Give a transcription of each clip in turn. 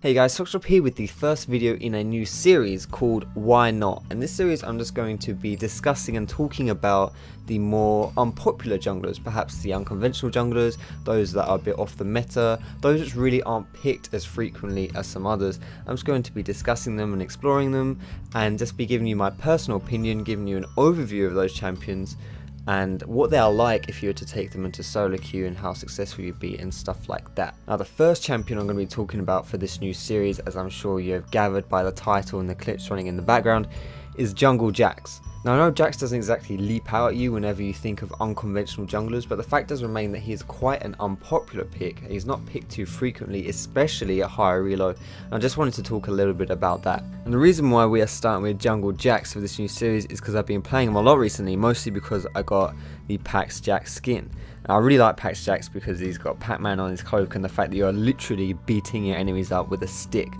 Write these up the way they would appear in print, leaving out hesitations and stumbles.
Hey guys, Foxdrop here with the first video in a new series called Why Not? In this series I'm just going to be discussing and talking about the more unpopular junglers, perhaps the unconventional junglers, those that are a bit off the meta, those which really aren't picked as frequently as some others. I'm just going to be discussing them and exploring them and just be giving you my personal opinion, giving you an overview of those champions and what they are like if you were to take them into solo queue and how successful you'd be and stuff like that. Now the first champion I'm going to be talking about for this new series, as I'm sure you have gathered by the title and the clips running in the background, is Jungle Jax. Now I know Jax doesn't exactly leap out at you whenever you think of unconventional junglers, but the fact does remain that he is quite an unpopular pick. He's not picked too frequently, especially at higher reload, and I just wanted to talk a little bit about that. And the reason why we are starting with Jungle Jax for this new series is because I've been playing him a lot recently, mostly because I got the Pax Jax skin. Now, I really like Pax Jax because he's got Pac-Man on his cloak and the fact that you are literally beating your enemies up with a stick.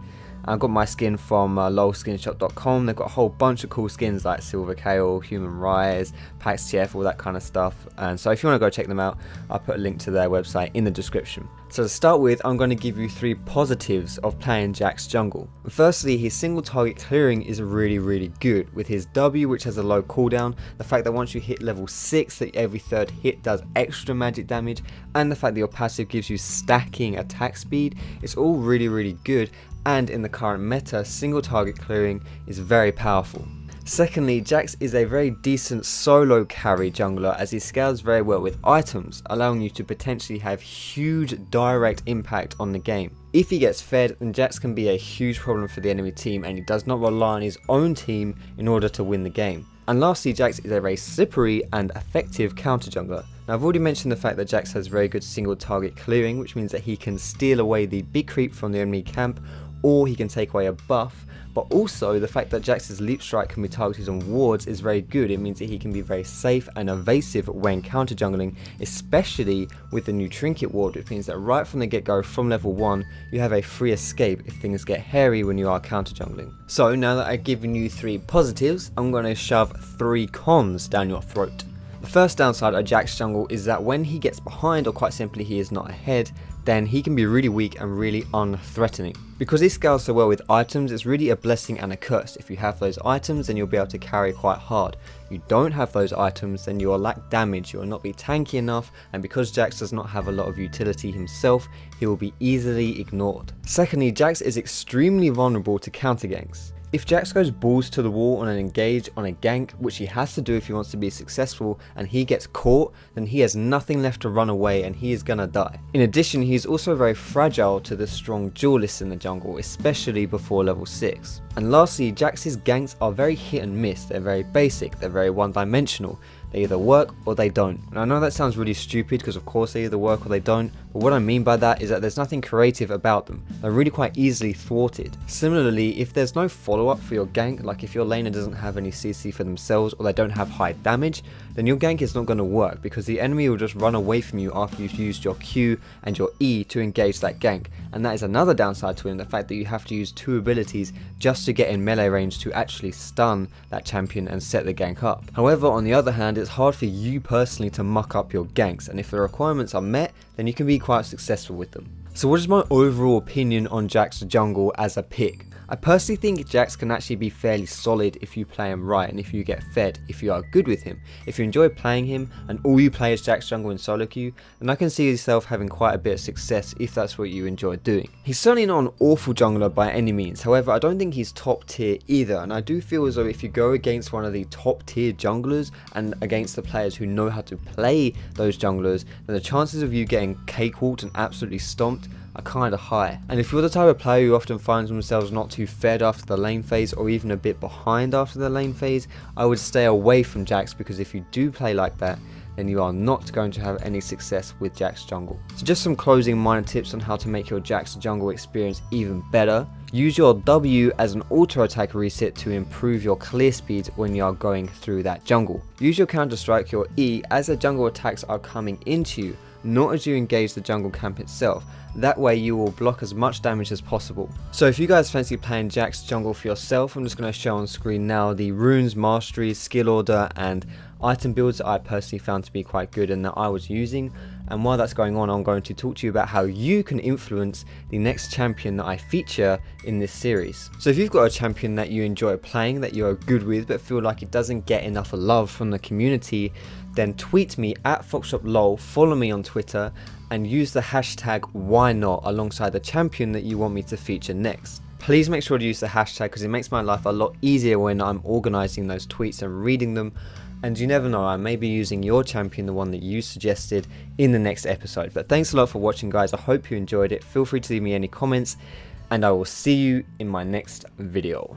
I got my skin from lolskinshop.com. They've got a whole bunch of cool skins like Silver Kale, Human Rise, Pax TF, all that kind of stuff. And so if you want to go check them out, I'll put a link to their website in the description. So to start with, I'm going to give you 3 positives of playing Jax jungle. Firstly, his single target clearing is really good. With his W, which has a low cooldown, the fact that once you hit level 6 that every third hit does extra magic damage, and the fact that your passive gives you stacking attack speed, it's all really good. And in the current meta, single target clearing is very powerful. Secondly, Jax is a very decent solo carry jungler as he scales very well with items, allowing you to potentially have huge direct impact on the game. If he gets fed, then Jax can be a huge problem for the enemy team and he does not rely on his own team in order to win the game. And lastly, Jax is a very slippery and effective counter jungler. Now I've already mentioned the fact that Jax has very good single target clearing, which means that he can steal away the big creep from the enemy camp, or he can take away a buff, but also the fact that Jax's leap strike can be targeted on wards is very good. It means that he can be very safe and evasive when counter jungling, especially with the new trinket ward, which means that right from the get-go from level 1 you have a free escape if things get hairy when you are counter jungling. So now that I've given you 3 positives, I'm going to shove 3 cons down your throat. The first downside of Jax jungle is that when he gets behind, or quite simply he is not ahead, then he can be really weak and really unthreatening. Because he scales so well with items, it's really a blessing and a curse. If you have those items, then you'll be able to carry quite hard. If you don't have those items, then you will lack damage, you will not be tanky enough, and because Jax does not have a lot of utility himself, he will be easily ignored. Secondly, Jax is extremely vulnerable to counter ganks. If Jax goes balls to the wall on an engage on a gank, which he has to do if he wants to be successful, and he gets caught, then he has nothing left to run away and he is gonna die. In addition, he is also very fragile to the strong duelists in the jungle, especially before level 6. And lastly, Jax's ganks are very hit and miss. They're very basic, they're very one-dimensional. They either work or they don't. And I know that sounds really stupid because of course they either work or they don't, but what I mean by that is that there's nothing creative about them. They're really quite easily thwarted. Similarly, if there's no follow-up for your gank, like if your laner doesn't have any CC for themselves or they don't have high damage, then your gank is not going to work because the enemy will just run away from you after you've used your Q and your E to engage that gank. And that is another downside to him, the fact that you have to use 2 abilities just to get in melee range to actually stun that champion and set the gank up. However, on the other hand, it's hard for you personally to muck up your ganks, and if the requirements are met, then you can be quite successful with them. So what is my overall opinion on Jax jungle as a pick? I personally think Jax can actually be fairly solid if you play him right and if you get fed, if you are good with him. If you enjoy playing him and all you play is Jax jungle in solo queue, then I can see yourself having quite a bit of success if that's what you enjoy doing. He's certainly not an awful jungler by any means, however I don't think he's top tier either, and I do feel as though if you go against one of the top tier junglers and against the players who know how to play those junglers, then the chances of you getting cakewalked and absolutely stomped are kind of high. And if you're the type of player who often finds themselves not too fed after the lane phase or even a bit behind after the lane phase, I would stay away from Jax, because if you do play like that, then you are not going to have any success with Jax jungle. So just some closing minor tips on how to make your Jax jungle experience even better. Use your W as an auto attack reset to improve your clear speed when you are going through that jungle. Use your counter strike, your E, as the jungle attacks are coming into you, not as you engage the jungle camp itself. That way you will block as much damage as possible. So if you guys fancy playing Jax jungle for yourself, I'm just going to show on screen now the runes, mastery, skill order and item builds that I personally found to be quite good and that I was using. And while that's going on, I'm going to talk to you about how you can influence the next champion that I feature in this series. So if you've got a champion that you enjoy playing, that you're good with, but feel like it doesn't get enough love from the community, then tweet me at FoxdropLol, follow me on Twitter, and use the hashtag WhyNot alongside the champion that you want me to feature next. Please make sure to use the hashtag because it makes my life a lot easier when I'm organizing those tweets and reading them. And you never know, I may be using your champion, the one that you suggested, in the next episode. But thanks a lot for watching, guys. I hope you enjoyed it. Feel free to leave me any comments, and I will see you in my next video.